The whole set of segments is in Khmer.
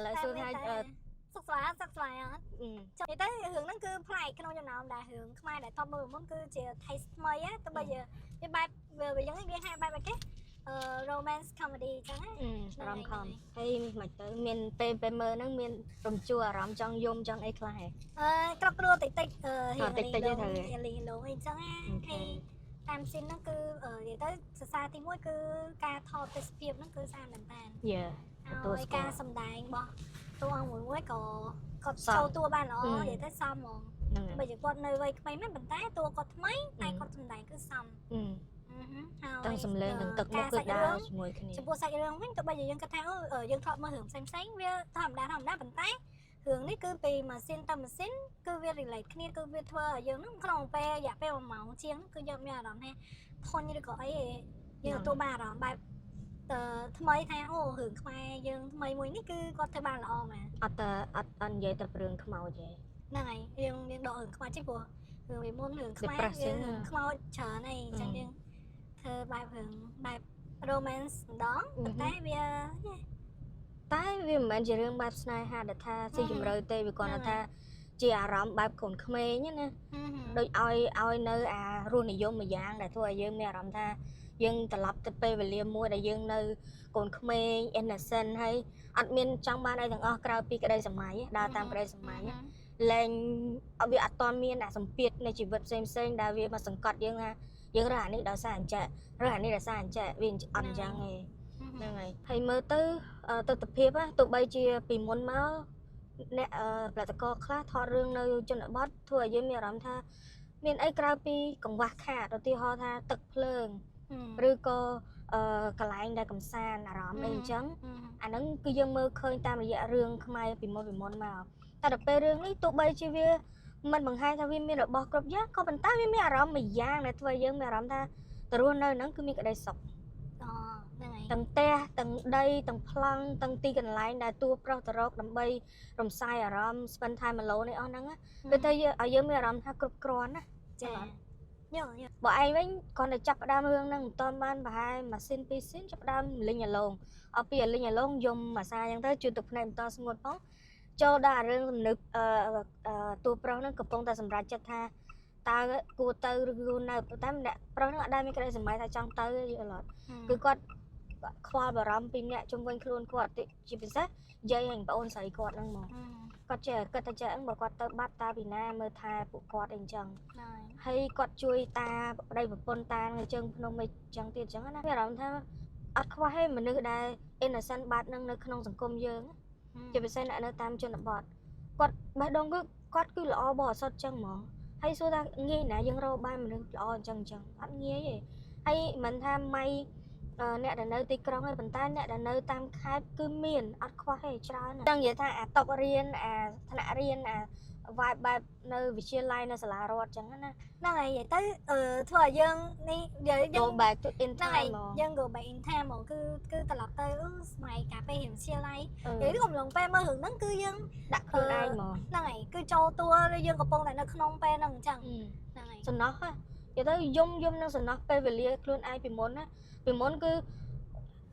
lại xưa hai sắc xoài á cho tới hướng nó cứ play cái nông nào đã hướng mai để thom mưa muốn cứ chỉ taste mây á tới bây giờ cái bài vừa bây giờ cái hai bài cái romance comedy chẳng á rom com hay mà tới miền mơ nó miền rồng chua rom trong yum trong ấy khai cặp đôi tịch hiện liền luôn thì chẳng á hay tam xin nó cứ vậy tới xa thì mỗi cứ ca thọ tới phim nó cứ xa mình tàn tôi ca sầm đài bỏ tôi ăn mỗi có sâu tua ba nó vậy tới xong rồi bây giờ con nơi vây mấy mình tái tôi có mấy tay con sầm đài cứ xong tăng sầm lên từng tật nó cứ đau mùi cái này chúng tôi sai đường mình tụi bây giờ dân cái tháo ở dân thọ mà hưởng xem sáng với thầm đá mình tái hưởng đấy cứ vì mà xin tâm xin cứ việc thì lại kia cứ việc thưa dân nó không pe dạ pe mỏng chiếng cứ dân nhà đó nè thôi như có ấy như tôi bà đó bài mấy tháng hưởng mai dân mấy mũi cứ có thứ ba là mà anh vậy tập rừng không màu vậy này riêng độ hưởng mai chứ của hưởng về môn hưởng mai không mau chờ này chẳng riêng thơ bài hưởng bài romance đó tái vì mình chỉ riêng bài này ha để tha si chùm rơi tê vì còn là tha chỉ rắm bài cồn khmer nhé nè đôi oi nơi luôn này vô mà giang để thôi dương mẹ rắm tha dương tập lập tập về liêm mua để dương nơi cồn khmer innocent hay admin trong ban đây thằng crowd pi cái đây sầm máy đa tam cái đây sầm máy lên ở việc toàn miền đã sầm piệt này chỉ vật xem đa việc mà sầm cọt dương ha dương ra này đã sản chạy ra này đã sản chạy vì ăn chăng này này hay mơ tới tập hiệp á tụi bay chia vì muốn máu nè là tụi co khác thọ rương nơi cho nó bớt thôi với mẹ làm tha miền ấy cào pi còn quạt khả đầu tiên họ tha tật phơn rồi co cả lại anh đã cầm sa là rắm lên trắng anh nó cứ dân mơ khơi tam là dạ rương không ai vì môn màu ta đập bê rương ấy tụi bay chia về mình bằng hai thằng viên miền được bọc cọp giác có bàn tay với mẹ rắm mày giang này thôi với mẹ rắm tha từ luôn nơi nó cứ miền cái đây sọc tầng te tầng đây tầng phăng tầng ti gần lại là tua pro tờ rốc đầm bay rồng sai ở rom spend time mà lâu này on nắng á bây giờ ở dưới mẹ rom tha cột cron á bỏ ai với còn để chập đam hương năng toàn ban và hai mà xin pi xin chập đam linh nhà lồng ở phía linh nhà lồng dùng mà saiยังtới chưa tục này to ngột bóng cho đà rương nực tua pro nó cột bông ta sầm rạch chặt tha ta cua tơ rưu nào tám nè pro nó ở đây mấy cái sầm mai ta trong tơ vậy là cứ quạt khoa bà rắm pin nè trong quanh khuôn quạt thì chỉ biết sát dây hành bảo ôn sấy quạt năng mỏ quạt trẻ cất ta trẻ mà quạt tơ bắt ta bị na mơ tha phụ quạt anh chẳng hay quạt chui ta đây một con ta người chân nông mày chẳng tiền chẳng á bây giờ tha ắt khoa hay mà nước đây em là săn bát năng nước không sản công dương chỉ biết sai lại nó tam cho nó bọt quạt bà đông cứ quạt cứ lọ bỏ sọt chẳng mỏ hay số ta nghe nè dân rau ba mình nước lọ chẳng ăn nghe vậy hay mình tham may nè đã nơi tây krong hay bàn tay nè đã nơi tam khai cứ miền ăn khoa hay trao nè đang vậy tha tộc riêng thằng riêng vài bài nơi vị trí lai nơi là rót chẳng á năng này vậy tới thôi dân đi giờ dân bài tụi in này dân gồm bài in tham một cứ tập lập tới mày cà phê hiện xe lai vậy cái cùng lòng pe mơ hưởng nắng cứ dân đặt cứ ai mà năng này cứ cho tua dân của bông này nó không pe năng chẳng năng này sân nó á vậy tới dung năng sân nó pe về lia luôn ai bị muốn cứ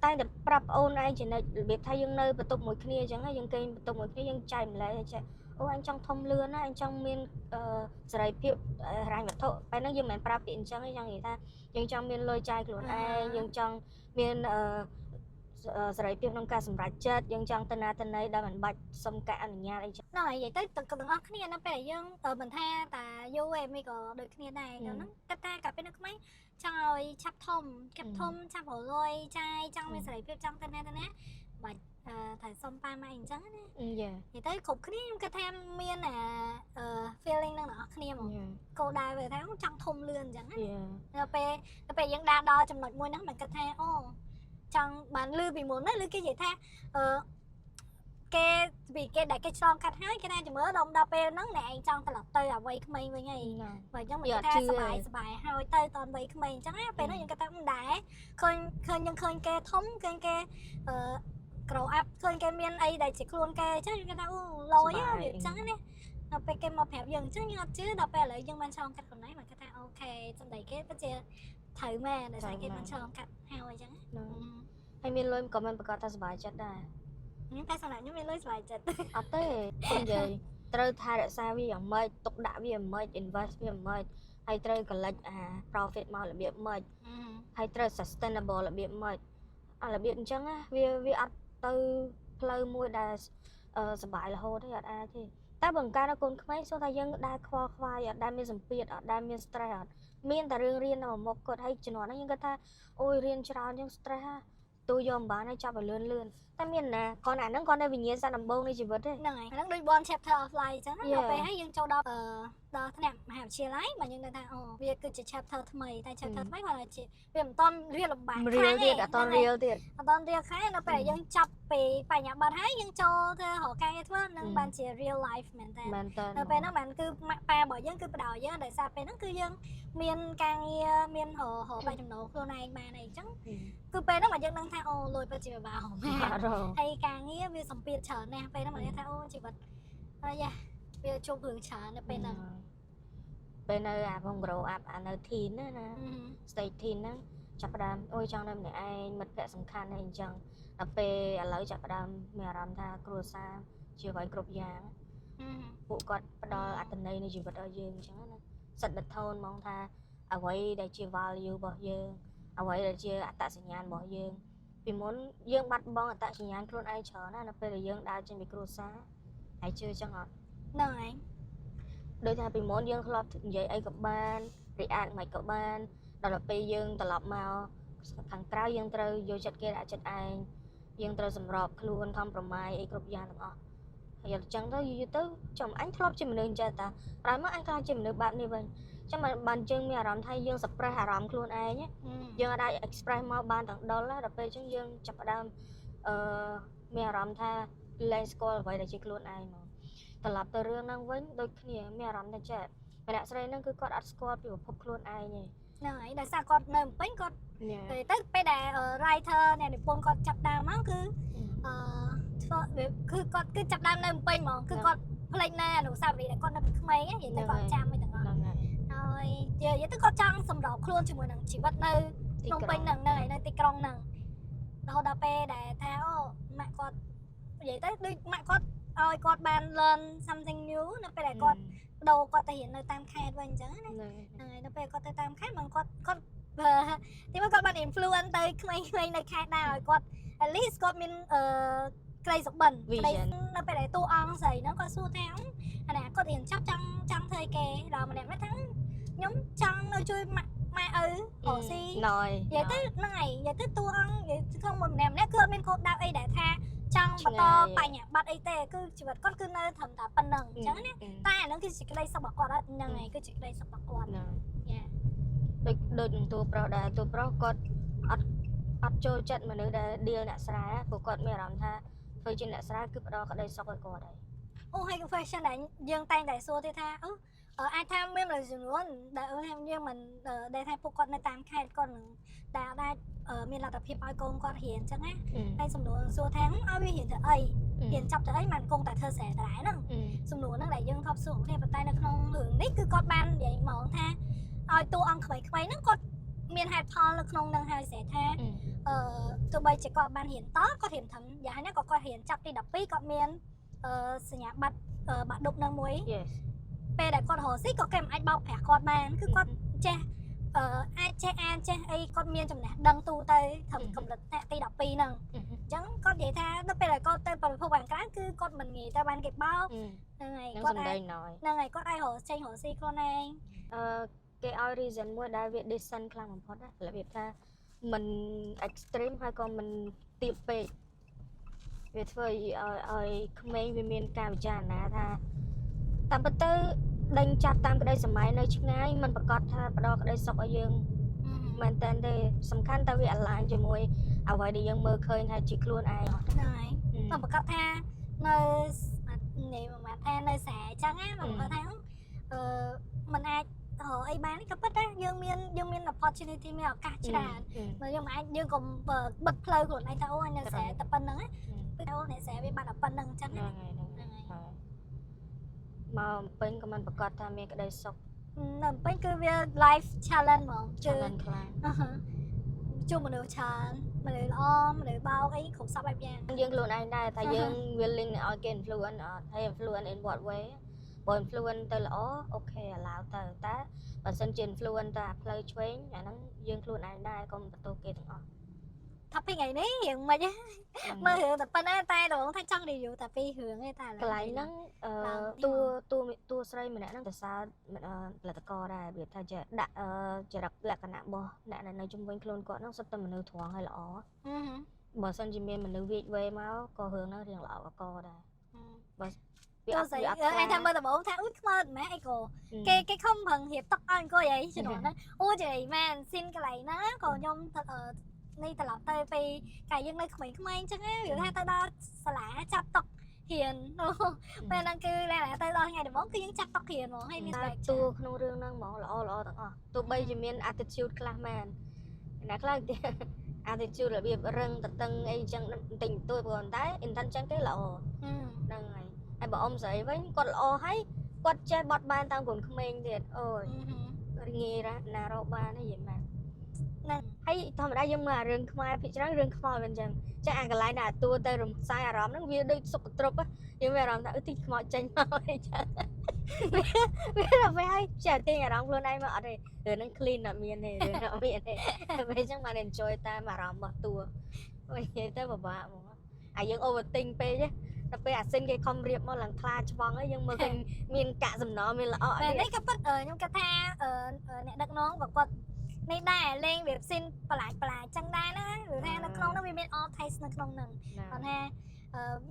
tay để prap ôn ai chỉ là biết thay dân nơi bật tục một kia chẳng hay dân cây bật tục một kia dân chạy lại chạy anh trong thông lươn á anh trong miền sài phiêu rành vật thọ phải nói dân mình prap điện chẳng hay chẳng gì ta dân trong miền lôi chạy luôn ai dân trong miền sài phiêu nông ca sầm rải chết dân trong tên ấy đã mình bạch sông cạn nhà đây nói vậy tới từng cái này nó phải dân mình tha ta vô em mới có được cái này nó cách ta cặp bên nước mấy trong rồi chắp thom chắp hổ lôi chai trong miền sài phiêu trong tên ấy bạch thầy xong pa mai hình trắng đấy thì tới cục cái thêm miên là feeling năng nọ kia mà cô đài về tháng trong thùng lươn chẳng nó pe dân đa đo trong nội môi nó mình cái thêm trong bạn lư bị muốn nói lư cái gì tha cái vì cái đại cái son cắt hai cái này chỉ mới đông đo pe nó nè trong ta lọt tơi là quay cái mây với ngày vậy giống mình tha bài hai tơi toàn vậy cái mây chẳng á pe nó những cái ta cũng đại khơi cái thống cái cầu áp khơi cái miền ấy đại chỉ luôn cái chứ cái tao lối á việc trắng đấy nóไปcái mập hẹp dần chứ đọcไปเลยยังมันช่องกัดคนไหนมันก็โอเคจำได้cái bây giờ thử mà đểใส่cáiมันช่องกัดhao vậy chẳng hay miền lôi commentประกาศสบายจัดได้ តែសម្រាប់ខ្ញុំមានលុយស្បាយចិត្ត អត់ទេខ្ញុំនិយាយត្រូវថែរក្សាវាយ៉ាងម៉េចទុកដាក់វាយ៉ាងម៉េច invest វាយ៉ាងម៉េចហើយត្រូវ collect profit មករបៀបម៉េចហើយត្រូវ sustainable របៀបម៉េចរបៀបអញ្ចឹងវាអត់ទៅផ្លូវមួយដែលសប្បាយរហូតទេអត់អាចទេតែបង្កើតឲ្យកូនក្មេងសួរថាយើងដែលខ្វល់ខ្វាយអត់ដែលមានសម្ពាធអត់ដែលមាន stress អត់មានតែរឿងរៀននៅមុខគាត់ហើយជំនាន់ហ្នឹងយើងគាត់ថាអូយរៀនច្រើនយើង stress ទូយកមិនបានហើយចាប់ឲ្យលឿនតែមានណាគាត់អាហ្នឹងគាត់នៅវិញ្ញាណសាដំបងនៃជីវិតទេ ហ្នឹងហើយហ្នឹងដូច one chapter of life អញ្ចឹងណាដល់ពេលហើយយើងចូលដល់ដល់ថ្នាក់មហាវិទ្យាល័យបើយើងដឹងថាអូវាគឺជា chapter ថ្មីតែ chapter ថ្មីគាត់ថាវាមិនតន់រៀនលំបាក real ទៀតអត់តន់ real ទៀត អត់តន់ real ខែនៅពេលយើងចាប់ពីបញ្ញាបត្រហើយយើងចូលទៅរកការងារធ្វើនឹងបានជា real life មែនតើនៅពេលហ្នឹងបានគឺម៉ាក់ប៉ារបស់យើងគឺបដោយើងដោយសារពេលហ្នឹងគឺយើងមានការងារមានរកបាយចំណូលខ្លួនឯងបានអីចឹងគឺពេលហ្នឹងមកយើងដឹងថាអូលុយពិតជាពិបាកហ៎ហើយការងារវាសម្ពាធច្រើនណាស់ពេលហ្នឹងមកយើងថាអូជីវិតអាយ៉ាវាជោគរឿងច្រើននៅពេលហ្នឹងពេលនៅអាផង grow up អានៅ teen ណា stage teen ហ្នឹងចាប់ផ្ដើមអូយចង់នៅម្នាក់ឯងមិត្តភក្តិសំខាន់អីអញ្ចឹងដល់ពេលឥឡូវចាប់ផ្ដើមមានអារម្មណ៍ថាគ្រួសារជាអ្វីគ្រប់យ៉ាងពួកគាត់ផ្ដល់អត្ថន័យនៃជីវិតឲ្យយើងអញ្ចឹងណាសិតដធូនហ្មងថាអ្វីដែលជា value របស់យើងអ្វីដែលជាអត្តសញ្ញាណរបស់យើងពីមុនយើងបាត់បង់អត្តសញ្ញាណខ្លួនឯងច្រើនណាស់នៅពេលដែលយើងដើរចេញពីគ្រួសារហើយជឿចឹងអត់ហ្នឹងហើយដូចថាពីមុនយើងធ្លាប់និយាយអីក៏បាន react មិនក៏បានដល់ពេលយើងត្រឡប់មកខាងក្រៅយើងត្រូវយកចិត្តគេដាក់ចិត្តឯងយើងត្រូវសម្របខ្លួនខំប្រម៉ាយអីគ្រប់យ៉ាងទាំងអស់ហើយអញ្ចឹងទៅយូរទៅចំអញធ្លាប់ជាមនុស្សអញ្ចឹងតាក្រោយមកអញខ្លាចជាមនុស្សបែបនេះវិញចឹងបានយើងមានអារម្មណ៍ថាយើង suppress អារម្មណ៍ខ្លួនឯងយើងអាច express មកបានទាំងដុលដល់ពេលអញ្ចឹងយើងចាប់ផ្ដើមមានអារម្មណ៍ថាលែងស្គាល់អ្វីដែលជាខ្លួនឯងមកត្រឡប់ទៅរឿងហ្នឹងវិញដូចគ្នាមានអារម្មណ៍ថាចេះម្នាក់ស្រីហ្នឹងគឺគាត់អត់ស្គាល់ពីប្រភពខ្លួនឯងទេហ្នឹងហើយដោយសារគាត់នៅពេញគាត់ទៅពេលដែល writer អ្នកនិពន្ធគាត់ចាប់ដើមមកគឺធ្វើគឺគាត់គឺចាប់ដើមនៅពេញហ្មងគឺគាត់ផ្លេចនៅអនុស្សាវរីយ៍ដែលគាត់នៅពីក្មេងនិយាយទៅគាត់ចាំមិនទាំងអស់ហើយនិយាយទៅគាត់ចង់សម្របខ្លួនជាមួយនឹងជីវិតនៅក្នុងពេញហ្នឹងហើយនៅទីក្រុងហ្នឹងរហូតដល់ពេលដែលថាអូម៉ាក់គាត់និយាយទៅដូចម៉ាក់គាត់ឲ្យគាត់បាន learn something new នៅពេលដែលគាត់បដូរគាត់ទៅរៀននៅតាមខេត្តវិញអញ្ចឹងណាហើយនៅពេលគាត់ទៅតាមខេត្តមកគាត់ទីមកគាត់បាន influence ទៅក្មេងៗនៅខេត្តដែរឲ្យគាត់ at least គាត់មានក្តីសុបិនក្តីនៅពេលដែលតួអង្គស្រីហ្នឹងគាត់សួរថាអានេះគាត់រៀនចាប់ចង់ធ្វើគេដល់ម្នាក់ថាខ្ញុំចង់នៅជួយម៉ាក់ឪរកស៊ីណយនិយាយទៅហ្នឹងហើយនិយាយទៅតួអង្គនិយាយក្នុងមួយម្នាក់គឺអត់មានគោលដៅអីដែលថាចង់បន្តបញ្ញាបត្រអីទេគឺជីវិតគាត់គឺនៅត្រឹមតែប៉ុណ្្នឹងអញ្ចឹងណាតែអាហ្នឹងគឺជាក្តីសុខរបស់គាត់ហ្នឹងហើយគឺជាក្តីសុខរបស់គាត់ដូចតួប្រុសដែរតួប្រុសគាត់អត់ចូលចិត្តមនុស្សដែល deal អ្នកស្រែព្រោះគាត់មានអារម្មណ៍ថាធ្វើជាអ្នកស្រែគឺផ្ដល់ក្តីសុខឲ្យគាត់ហើយអូហើយ question ដែលយើងតែងតែសួរទៀតថាអាចថាមានមនុស្សចំនួនដែលយើងមិនដែលថាពួកគាត់នៅតាមខេត្តគាត់នឹងដែលអាចមានលទ្ធភាពឲ្យកូនគាត់រៀនអញ្ចឹងណាហើយសំណួរសួរថាឲ្យវារៀនទៅអីរៀនចាប់ទៅអីមិនគង់តែធ្វើស្រែតែហ្នឹងសំណួរហ្នឹងដែលយើងធ្លាប់សួរគ្នាប៉ុន្តែនៅក្នុងរឿងនេះគឺគាត់បាននិយាយមកថាឲ្យតួអង្គក្មេងៗហ្នឹងគាត់មានហេតុផលនៅក្នុងនឹងហើយស្រែថាទោះបីជាគាត់បានរៀនតគាត់រៀនធំយ៉ាងណាក៏គាត់រៀនចាប់ទី12គាត់មានសញ្ញាបត្របាក់ឌុបនៅមួយពេលដែលគាត់រកស៊ីក៏គេមិនអាចបោកប្រាស់គាត់បានគឺគាត់ចេះអាចចេះអានចេះអីគាត់មានចំណេះដឹងទូទៅត្រឹមកម្រិតទី12ហ្នឹងអញ្ចឹងគាត់និយាយថាដល់ពេលដែលគាត់ទៅប្រភពខាងក្រៅគឺគាត់មិនងាយទៅបានគេបោកហ្នឹងហើយគាត់ហ្នឹងហើយគាត់អាចរកចេញរកស៊ីខ្លួនឯងគេឲ្យ reason មួយដែលវា decent ខ្លាំងបំផុតណារបៀបថាមិន extreme ហើយក៏មិនទាបពេកវាធ្វើឲ្យក្មេងវាមានការពិចារណាថាតាមពិតទៅដេញចាប់តាមក្តីសម័យនៅឆ្ងាយមិនប្រកាសថាផ្ដល់ក្តីសុខឲ្យយើងមែនតើទេសំខាន់តែវា align ជាមួយអ្វីដែលយើងមើលឃើញថាជាខ្លួនឯងហ្នឹងហើយមិនប្រកាសថានៅនេះមកថានៅស្រែអញ្ចឹងណាមិនប្រកាសថាមិនអាចអីបានក៏ប៉ុន្តែយើងមាន opportunity មានឱកាសច្រើនបើយើងមិនអាចយើងក៏បិទផ្លូវខ្លួនឯងថាអូនៅស្រែតែប៉ុណ្្នឹងណាគឺអូអ្នកស្រែវាបាត់តែប៉ុណ្្នឹងអញ្ចឹងហ្នឹងហើយមកពេញក៏មិនប្រកាសថាមានក្តីសុខនៅពេញគឺវា life challenge ហ្មងchallenge ខ្លាំងជួបមនុស្សច្រើន mà để lo mà để bao cái khẩu sắp bẹp vàng យើងខ្លួនឯងដែរថាយើង willing ឲ្យគេ influence អត់ហើយ influence in what way បើ influence ទៅល្អអូខេ allow ទៅតែបើសិនជា influence ទៅអាផ្លូវឆ្វេងអាហ្នឹងយើងខ្លួនឯងដែរកុំបន្ទោសគេទាំងអស់ thắp cái ngày đấy hiện mà chứ mơ hưởng tập bên ấy tay đồ thay chân đi dụ tập phi hưởng ấy ta កន្លែងហ្នឹងតួស្រីម្នាក់ហ្នឹងទៅសារផលិតករដែរវាថាជាដាក់ចរិតលក្ខណៈរបស់អ្នកដែលនៅជុំវិញខ្លួនគាត់ហ្នឹងសុទ្ធតែមនុស្សត្រង់ហើយល្អបើសិនជាមានមនុស្សវាចវេមកក៏រឿងហ្នឹងរៀងល្អកកដែរបើវាអត់វាអត់ ai tham mơ tập bốn tháng út mơ mẹ ai cô cái không phần hiệp tóc anh cô vậy cho nó ôi trời man xin cái này nó còn nhom thậtนี่ตลอดเตยไปไก่ยังเลยขมิ้นขมิ้นจังหรือถ้าเตยดอสลาจับตกเหียนเป็นนั่นคือแหละเตยดอไงเดี๋ยวมองคือยังจับตกเหียนมองให้มีแบบตัวក្នុងរឿងហ្នឹងហ្មងល្អទាំងអស់ទោះបីជាមាន attitude ខ្លះមែនណាខ្លះ attitude របៀបរឹងតឹងអីចឹងបន្តិចបន្តួចប៉ុន្តែ intention ចឹងគេល្អហ្នឹងហើយហើយបើអ៊ំស្រីវិញគាត់ល្អហើយគាត់ចេះបត់បែនតាមកូនក្មេងទៀតអូយងាយណារកបានហ្នឹងយីមែន ហើយធម្មតាយើងមើលរឿងខ្មែរភាគច្រើនរឿងខ្មោចមិនចឹងចាអាកន្លែងដែលតួទៅរំសាយអារម្មណ៍ហ្នឹងវាដូចសុខទ្រព្យយើងមានអារម្មណ៍ថាទីខ្មោចចេញមកអីចឹងវាទៅឲ្យចាទាញអារម្មណ៍ខ្លួនឯងមកអត់ទេរឿងហ្នឹង clean អត់មានទេរឿងអត់មានទេពេលចឹងបាន enjoy តាមអារម្មណ៍របស់តួនិយាយទៅពិបាកហ្មងអាយើង overthink ពេកដល់ពេលអាសិនគេខំរៀបមកឡើងខ្លាច្បងហើយយើងមើលឃើញមានកាក់សំណល់មានល្អអត់ទេនេះក៏ពិតខ្ញុំគិតថាអ្នកដឹកនាំក៏គាត់ នេះដែរលេងវាផ្សេងប្លាយចឹងដែរណាឬថានៅក្នុងនោះវាមាន all taste នៅក្នុងហ្នឹងគាត់ថា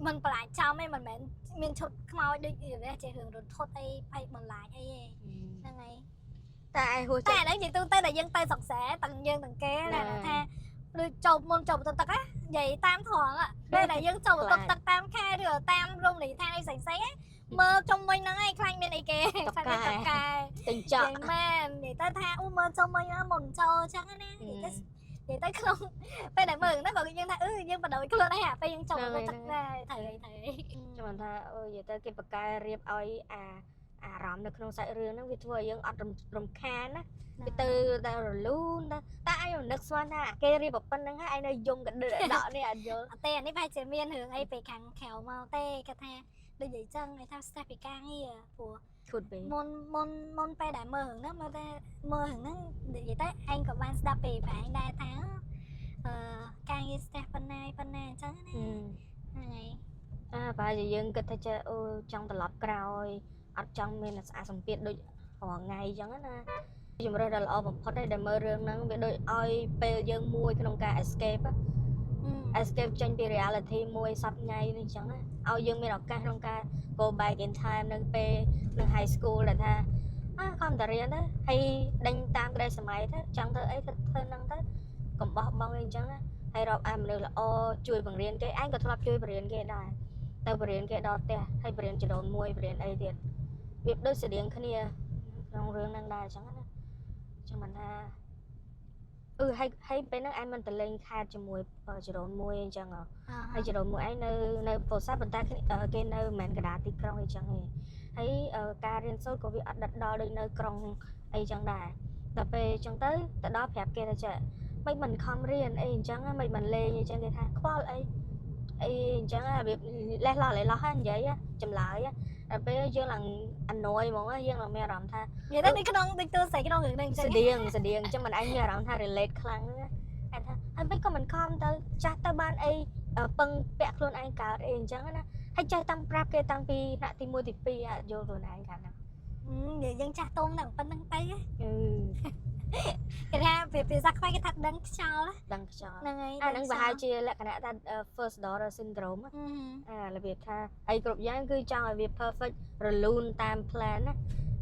មិនប្លាយចំទេមិនមែនមានឈុតខ្មោចដូចវាចេះរឿងរត់ថត់អីភ័យបន្លាចអីហ្នឹងហើយតែហួសតែឥឡូវនិយាយទូទៅតែយើងទៅសង្សារទាំងយើងទាំងគេណាថាដូចចូលមុនចូលបន្ទប់ទឹកណានិយាយតាមត្រង់ពេលដែលយើងចូលបន្ទប់ទឹកតាមខែឬតាមរមណីយដ្ឋានអីផ្សេងៗមើលជុំវិញហ្នឹងឯងខ្លាញ់មានអីគេខ្លាញ់មានតកែទិញចក់មែននិយាយទៅថាអូមើលជុំវិញមុនចូលអញ្ចឹងណានិយាយទៅក្នុងពេលដែលមើលហ្នឹងក៏យើងថាយើងបដូរខ្លួនឯងអាពេលយើងចូលទៅទឹកដែរត្រូវចាំថាអូនិយាយទៅគេបកកែរៀបឲ្យអារម្មណ៍នៅក្នុងសាច់រឿងហ្នឹងវាធ្វើឲ្យយើងអត់រំខានណាវាទៅតែរលូនតែឯងនឹកស្មានថាគេរៀបប៉ុណ្្នឹងហើយឯងនៅយំកដកនេះអត់យល់អត់ទេអានេះប្រហែលជាមានរឿងអីពេលខាងក្រៅមកទេគាត់ថាដូចនិយាយចឹងគេថា staff ពីការងារព្រោះ could be មុនពេលដែលមើលហ្នឹងមើលតែមើលហ្នឹងនិយាយទៅឯងក៏បានស្ដាប់ពីប្រហែលដែរថាការងារ staff ប៉ុណ្ណាអញ្ចឹងណាហ្នឹងហើយប្រហែលជាយើងគិតថាចេះអូចង់ត្រឡប់ក្រោយអត់ចង់មានស្អាតសម្ពាធដូចរាល់ថ្ងៃអញ្ចឹងណាជំរឿនដ៏ល្អបំផុតដែលមើលរឿងហ្នឹងវាដូចឲ្យពេលយើងមួយក្នុងការ escape escape ចេញពី reality មួយសប្ថ្ងៃនេះអញ្ចឹងណាឲ្យយើងមានឱកាសក្នុងការ go back in time នៅពេលនៅ high school ដែលថាខំតែរៀនទៅហើយដេញតាមក្តីសម័យទៅចង់ធ្វើអីទៅធ្វើហ្នឹងទៅកុំបោះបង់អីអញ្ចឹងណាហើយរាប់អានមនុស្សល្អជួយបង្រៀនគេឯងក៏ធ្លាប់ជួយបង្រៀនគេដែរទៅបង្រៀនគេដល់ផ្ទះហើយបង្រៀនចដូនមួយបង្រៀនអីទៀតវាដូចស្តៀងគ្នាក្នុងរឿងហ្នឹងដែរអញ្ចឹងណាចឹងមិនថាហើយពេលហ្នឹងឯងមិនទៅលេងខេត្តជាមួយចដូនមួយអញ្ចឹងហើយចដូនមួយឯងនៅពោធិ៍សាត់ប៉ុន្តែគេនៅមិនមែនកណ្ដាលទីក្រុងអីចឹងទេហើយការរៀនសូត្រក៏វាអត់ដិតដល់ដូចនៅក្រុងអីចឹងដែរដល់ពេលអញ្ចឹងទៅដល់ប្រាប់គេថាចេះមិនមិនខំរៀនអីអញ្ចឹងមិនមិនលេងអីចឹងគេថាខ្វល់អីអញ្ចឹងរបៀបលេះឡោះហ្នឹងនិយាយចម្លើយដល់ពេលយើងឡើង annoy ហ្មងយើងឡើងមានអារម្មណ៍ថានិយាយទៅនៅក្នុងដូចទូស្អីក្នុងរឿងហ្នឹងអញ្ចឹងស្តៀងអញ្ចឹងមិនអញមានអារម្មណ៍ថា relate ខ្លាំងណាហើយថាហើយមិនក៏មិនខំទៅចាស់ទៅបានអីពឹងពាក់ខ្លួនឯងកើតអីអញ្ចឹងណាហើយចេះតាំងប្រាប់គេតាំងពីថ្នាក់ទី1ទី2អត់យល់ខ្លួនឯងខាងហ្នឹងនិយាយយើងចាស់ទុំហ្នឹងប៉ុណ្្នឹងទៅគេថាភាសាខ្មែរគេថាដឹងខ្យល់ហ្នឹងហើយអាហ្នឹងប្រហែលជាលក្ខណៈថា first daughter syndrome របៀបថាអីគ្រប់យ៉ាងគឺចង់ឲ្យវា perfect រលូនតាម plan ណា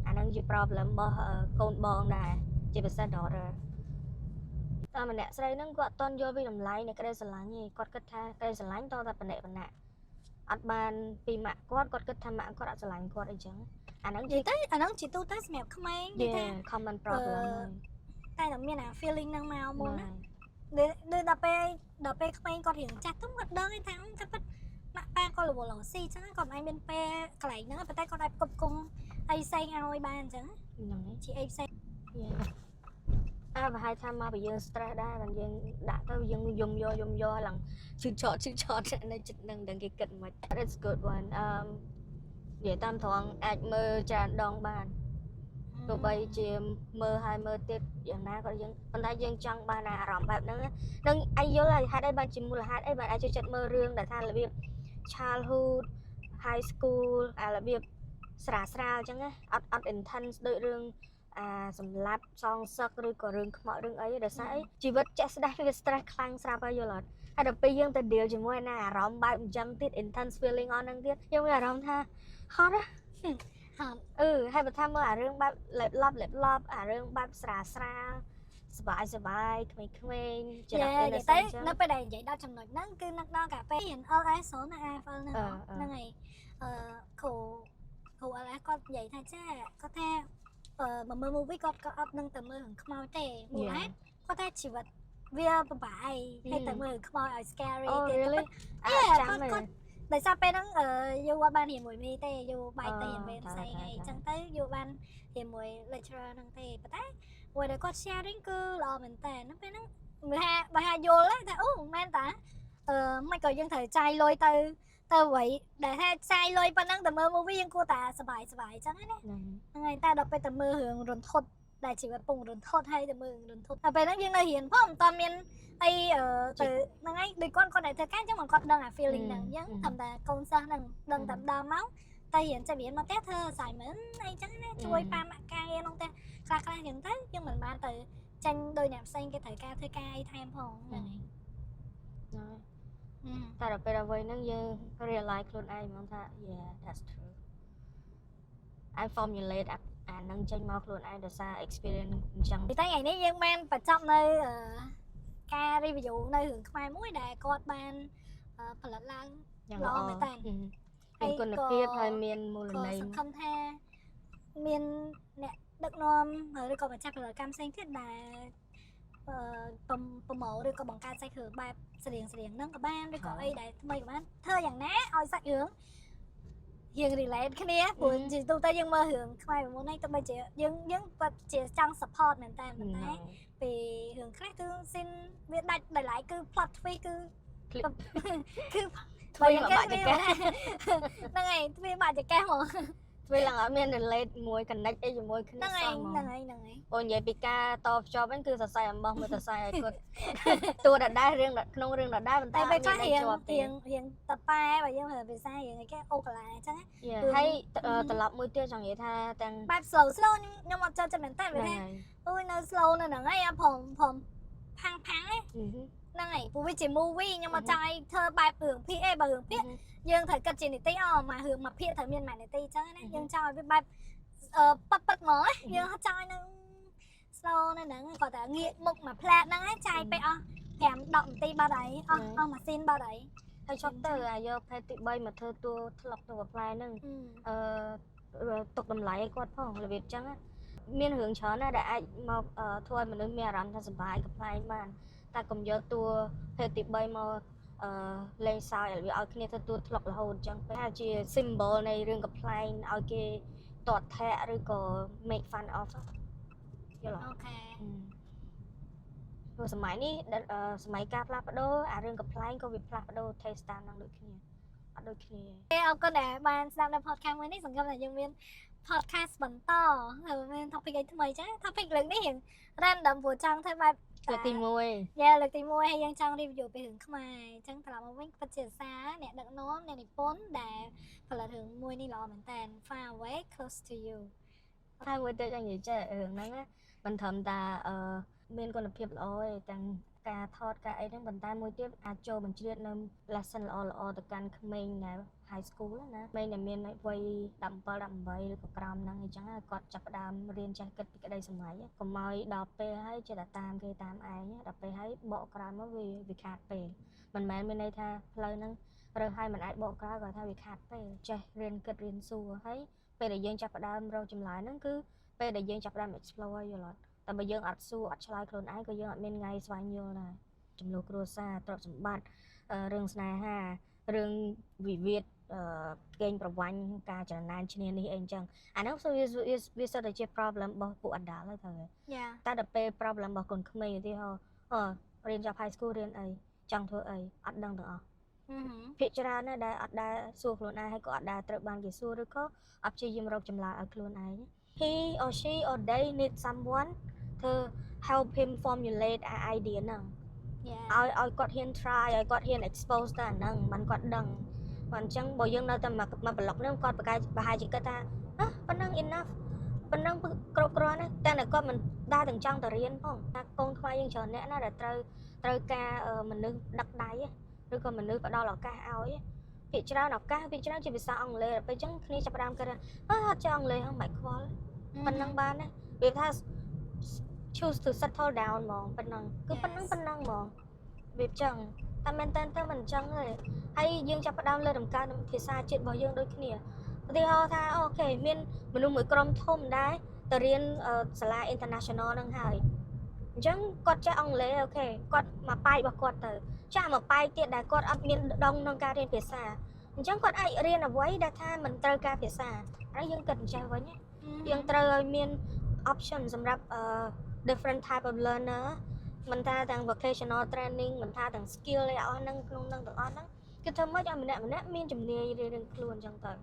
អាហ្នឹងជា problem របស់កូនបងដែរជាភាសា daughter តែម្នាក់ស្រីហ្នឹងគាត់អត់តន់យល់ពីតម្លៃនៃក្តីស្រឡាញ់ទេគាត់គិតថាក្តីស្រឡាញ់តតែបណិបណៈអត់បានពីម៉ាក់គាត់គិតថាម៉ាក់គាត់អត់ស្រឡាញ់គាត់អីចឹងអាហ្នឹងជាទូទៅសម្រាប់ក្មេងគេថា common problem តែមានអា feeling ហ្នឹងមកមុនណាដូចដល់ពេលក្មេងគាត់រៀងចាស់ទៅគាត់ដឹងថាគាត់ពិតម៉ាក់ប៉ាគាត់រវល់រស៊ីចឹងគាត់មិនមានពេលកន្លែងហ្នឹងប៉ុន្តែគាត់អាចគ្រប់គង់អីផ្សេងឲ្យបានអញ្ចឹងហ្នឹងជាអីផ្សេង và hai tham mà bây giờ stress đa là dân đã tới dân dùng do là chữ chọt này chữ đừng đừng cái kịch mà that's good one vậy tam thoáng ảnh mơ tràn đòn bàn tụi bay chỉ mơ hai mơ tiếtอย่างណាក៏យើងប៉ុន្តែយើងចង់បានអារម្មណ៍បែបហ្នឹងនឹងអាយយល់ហើយហេតុអីបានជាមូលហេតុអីបានអាចចូលចិត្តមើលរឿងដែលថារបៀប childhood high school អារបៀបស្រាលស្រាលអញ្ចឹងណាអត់ intense ដូចរឿងសម្លាប់សងសឹកឬក៏រឿងខ្មោចរឿងអីដោយសារអីជីវិតចាក់ស្ដាស់វា stress ខ្លាំងស្រាប់ហើយយល់អត់ហើយដល់ពេលយើងទៅ deal ជាមួយណាអារម្មណ៍បែបអញ្ចឹងទៀត intense feeling អស់ហ្នឹងទៀតយើងមានអារម្មណ៍ថាហត់ណាហើយបើថាមើលអារឿងបែបលេបឡប់អារឿងបែបស្រាលស្រាលសบายក្មេងៗច្រក innocent ទៅនៅពេលដែលនិយាយដល់ចំណុចហ្នឹងគឺនឹកដល់កាពេលរៀន LS 0នៅ AFL ហ្នឹងហើយគ្រូ LS គាត់និយាយថាចាគាត់ថាបើមើល movie គាត់ក៏អត់នឹងទៅមើលរឿងខ្មោចទេមូលហេតុគាត់ថាជីវិតវាពិបាកហើយទៅមើលខ្មោចឲ្យ scary ទេចាំគាត់ដោយសារពេលហ្នឹងយូអត់បានរៀនមួយមីទេយូបែកទៅរៀនពេលផ្សេងអីចឹងទៅយូបានរៀនមួយ lecturer ហ្នឹងទេប៉ុន្តែមួយដែលគាត់ sharing គឺល្អមែនតើពេលហ្នឹងបើថាយល់ថាអូមែនតាមិនក៏យើងត្រូវចាយលុយទៅអ្វីដែលថាចាយលុយប៉ុណ្ណឹងទៅមើល movie យើងគួរតែសប្បាយចឹងណាហ្នឹងហើយតែដល់ពេលទៅមើលរឿងរន្ធត់ដែលជីវិតពងរន្ធត់ហើយទៅមើលរន្ធត់តែពេលហ្នឹងយើងនៅរៀនផងមិនតាន់មានអីទៅហ្នឹងហើយដូចគាត់តែធ្វើការអញ្ចឹងមិនគាត់ដឹងអា feeling ហ្នឹងអញ្ចឹងតាមតែកូនសិស្សហ្នឹងដឹងតាមដើមមកតែរៀនចេះរៀនមកផ្ទះធ្វើ assignment អីចឹងណាជួយប៉ាម៉ាក់ការងារក្នុងផ្ទះខ្លះអញ្ចឹងទៅយើងមិនបានទៅចាញ់ដោយអ្នកផ្សេងគេត្រូវការធ្វើការអីថែមផងហ្នឹងហើយតែដល់ពេលអ្វីហ្នឹងយើង realize ខ្លួនឯងហ្មងថា yeah that's true I formulate អានឹងចេញមកខ្លួនឯងដោយសារ experience អញ្ចឹងតែថ្ងៃនេះយើងបានបញ្ចប់នៅការ review នៅរឿងខ្មែរមួយដែលគាត់បានផលិតឡើងយ៉ាងល្អមែនតើមានគុណភាពហើយមានមូលន័យសង្ឃឹមថាមានអ្នកដឹកនាំឬក៏ម្ចាស់ផលិតកម្មផ្សេងទៀតដែលប្រម៉ូឬក៏បង្កើតសាច់រឿងបែបស្រៀងហ្នឹងក៏បានឬក៏អីដែលថ្មីក៏បានធ្វើយ៉ាងណាឲ្យសាច់រឿងយើង relate គ្នាព្រោះជាទូទៅយើងមើលរឿងខ្មែរមុនហ្នឹងទោះបីជាយើងពិតជាចង់ support មែនតើប៉ុន្តែពេលរឿងខ្លះគឺ scene វាដាច់ដោយឡែកគឺ plot twist គឺបើយ៉ាងគេហ្នឹងហើយទ្វាបាក់ចកេះហ្មងពេលឡើងអត់មាន relate មួយ connect អីជាមួយគ្នាសោះហ្នឹងហើយអូននិយាយពីការតភ្ជាប់ហ្នឹងគឺសរសៃអំបោះមើលសរសៃឲ្យគាត់តួដដែលរឿងក្នុងរឿងដដែលប៉ុន្តែពេលខ្លះរៀងតប៉ែបើយើងប្រើភាសារៀងអីគេអូកាឡាអញ្ចឹងហើយត្រឡប់មួយទៀតចង់និយាយថាទាំងបែប slow ខ្ញុំអត់ចូលចិត្តមែនតើវាថាអូយនៅ slow នៅហ្នឹងហើយព្រមផាំងហ្នឹងហើយព្រោះវាជា movie ខ្ញុំអត់ចង់ឲ្យធ្វើបែបរឿងភាគឯងបើរឿងភាគយើងត្រូវគិតជានីតិមករឿងមួយភាគត្រូវមានម៉ែនីតិអញ្ចឹងណាយើងចង់ឲ្យវាបែបប៉ិតហ្មងយើងអត់ចង់ឲ្យនឹង slow នៅហ្នឹងគាត់តែងាកមុខមកផ្លែតហ្នឹងចាយពេលអស់5-10នាទីបាត់ហើយអស់ម៉ាស៊ីនបាត់ហើយហើយចុះទៅអាយកផ្លែទី3មកធ្វើតួធ្លាប់ទៅផ្លែហ្នឹងទុកតម្លៃឲ្យគាត់ផងរបៀបអញ្ចឹងមានរឿងច្រើនណាស់ដែលអាចមកធ្វើឲ្យមនុស្សមានអារម្មណ៍ថាសប្បាយកំ pl ែងបានតែកុំយកតួភេទទី3មកលេងសើចឲ្យវាឲ្យគ្នាទៅទួតធ្លាប់រហូតអញ្ចឹងថាជា symbol នៃរឿងកំ pl ែងឲ្យគេតតធាក់ឬក៏ make fun of យល់អូខេព្រោះសម័យនេះសម័យការផ្លាស់ប្ដូរអារឿងកំ pl ែងក៏វាផ្លាស់ប្ដូរ taste តាមនឹងដូចគ្នាអត់ដូចគ្នាអរគុណដែលបានស្ដាប់នៅ podcast មួយនេះសង្ឃឹមថាយើងមាន podcast បន្តហើយមាន topic អីថ្មីចា topic លើកនេះរៀង random ព្រោះចង់ធ្វើបែបលើកទី1លើកទី1ហើយយើងចង់ review ពីរឿងខ្មែរអញ្ចឹងត្រឡប់មកវិញពិតជាសារអ្នកដឹកនាំអ្នកនិពន្ធដែលផលិតរឿងមួយនេះល្អមែនតើ Far Away Close to You ហើយមួយទៀតយ៉ាងនិយាយចេះរឿងហ្នឹងមិនត្រឹមតែមានគុណភាពល្អទេទាំងការថតការអីហ្នឹងប៉ុន្តែមួយទៀតអាចចូលបញ្ជ្រាបនៅ lesson ល្អទៅកាន់ក្មេងដែល high school ណាក្មេងដែលមានវ័យ17 18ឬក៏ក្រោមហ្នឹងអញ្ចឹងគាត់ចាប់ផ្ដើមរៀនចេះគិតពីក្តីសម័យកុំឲ្យដល់ពេលហើយចេះតែតាមគេតាមឯងដល់ពេលហើយបកក្រោយមកវាខាតពេលមិនមែនមានន័យថាផ្លូវហ្នឹងរើសហើយមិនអាចបកក្រោយគាត់ថាវាខាតពេលចេះរៀនគិតរៀនសួរហើយពេលដែលយើងចាប់ផ្ដើមរកចម្លើយហ្នឹងគឺពេលដែលយើងចាប់ផ្ដើម explore យល់អត់តែបើយើងអត់សួរអត់ឆ្លើយខ្លួនឯងក៏យើងអត់មានថ្ងៃស្វែងយល់ដែរចំនួនគ្រួសារទ្រព្យសម្បត្តិរឿងស្នេហារឿងវិវាទ កេងប្រវ័ញ្ចការចំណានឈ្នានេះអីអញ្ចឹងអាហ្នឹងវាសិតតែជា problem របស់ពួក adult ហើយទៅ យ៉ា តែដល់ពេល problem របស់កូនក្មេងឧទាហរណ៍រៀនចប់ high school រៀនអីចង់ធ្វើអីអត់ដឹងទាំងអស់ភាគច្រើនណាស់ដែលអត់ដែលសួរខ្លួនឯងហើយក៏អត់ដែលត្រូវបានគេសួរឬក៏អត់ព្យាយាមរកចម្លើយឲ្យខ្លួនឯង he or she or they need someone to help him formulate an idea ហ្នឹងឲ្យគាត់ហ៊ាន try ឲ្យគាត់ហ៊ាន expose ទៅអាហ្នឹងមិនគាត់ដឹងបើអញ្ចឹងបើយើងនៅតែមកប្លុកហ្នឹងគាត់ប្រហែលជាគិតថាប៉ុណ្ណឹង enough ប៉ុណ្ណឹងគ្រប់គ្រាន់ណាស់តែគាត់មិនដែលទាំងចង់ទៅរៀនផងថាកូនខ្មែរយើងច្រើនអ្នកណាដែលត្រូវការមនុស្សដឹកដៃឬក៏មនុស្សផ្ដល់ឱកាសឲ្យភាគច្រើនឱកាសភាគច្រើនជាភាសាអង់គ្លេសពេលអញ្ចឹងគ្នាចាប់ផ្ដើមគិតថាអត់ចេះអង់គ្លេសហ្នឹងមិនខ្វល់ប៉ុណ្ណឹងបានណាវាថា choose to settle down ហ្មងប៉ុណ្ណឹងគឺប៉ុណ្ណឹងហ្មងវាអញ្ចឹងតែមែនតើមិនអញ្ចឹងទេហើយយើងចាប់ផ្ដើមលើតម្កើងភាសាជាតិរបស់យើងដូចគ្នាឧទាហរណ៍ថាអូខេមានមនុស្សមួយក្រុមធំដែរទៅរៀនសាលា international ហ្នឹងហើយអញ្ចឹងគាត់ចេះអង់គ្លេសអូខេគាត់មកប៉ាយរបស់គាត់ទៅចាស់មកប៉ាយទៀតដែលគាត់អត់មានដងក្នុងការរៀនភាសាអញ្ចឹងគាត់អាចរៀនអ្វីដែលថាមិនត្រូវការភាសាហើយយើងគិតអញ្ចឹងវិញយើងត្រូវឲ្យមាន option សម្រាប់different type of learner មិនថាទាំង vocational training មិនថាទាំង skill អីអស់ហ្នឹងក្នុងហ្នឹងទាំងអស់ហ្នឹងគឺធ្វើម៉េចឲ្យម្នាក់មានជំនាញរៀងខ្លួនអញ្ចឹងទៅ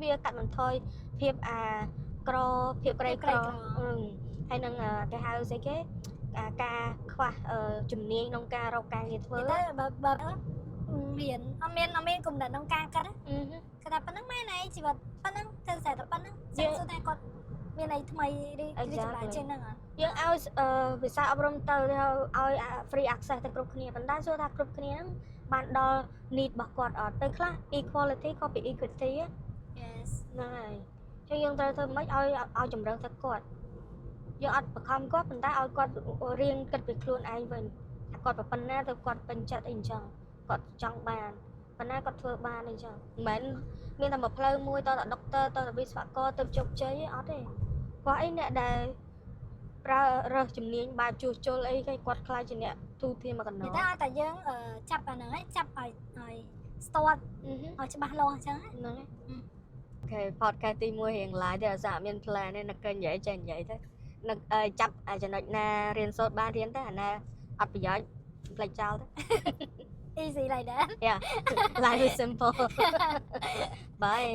វាកាត់បន្ថយភាពក្រភាពក្រីក្រហើយនឹងគេហៅស្អីគេការខ្វះជំនាញក្នុងការរកការងារធ្វើទៅបើមានអត់មានគំនិតក្នុងការគិតគេថាប៉ុណ្ណឹងមែនឯងជីវិតប៉ុណ្ណឹងទៅតែប៉ុណ្ណឹងយើងសួរតែគាត់មានអីថ្មីឬចម្លែកជាងហ្នឹងអត់យើងឲ្យវិស័យអប់រំទៅឲ្យ free access ទៅគ្រប់គ្នាប៉ុន្តែសួរថាគ្រប់គ្នាហ្នឹងបានដល់ need របស់គាត់អត់ទៅខ្លះ equality ក៏ពី equity yes ហ្នឹងហើយចឹងយើងត្រូវធ្វើម៉េចឲ្យជំរឿនទៅគាត់យើងអត់បង្ខំគាត់ប៉ុន្តែឲ្យគាត់រៀនគិតពីខ្លួនឯងវិញថាគាត់ប៉ុណ្ណាទៅគាត់ពេញចិត្តអីអញ្ចឹងគាត់ចង់បានប៉ុណ្ណាគាត់ធ្វើបានអីចឹងមិនមែនមានតែមួយផ្លូវមួយតដុកទ័រតវិស្វករទៅជោគជ័យអត់ទេគាត់អីអ្នកដែលប្រើរើសជំនាញបែបជួសជុលអីគេគាត់ខ្លាចជាអ្នកទូទាមកកណ្ដោតែតែយើងចាប់អាហ្នឹងហើយចាប់ឲ្យ start ឲ្យច្បាស់លាស់អញ្ចឹងហ្នឹងអូខេ podcast ទី1រៀងឡាយទេអាសាមាន plan ទេនឹកគេនិយាយចេះនិយាយទៅនឹកចាប់ចំណុចណារៀនសូត្របានរៀនទៅអាណាអត់ប្រយោជន៍ផ្លេចចោលទៅ easy like that yeah life is simple bye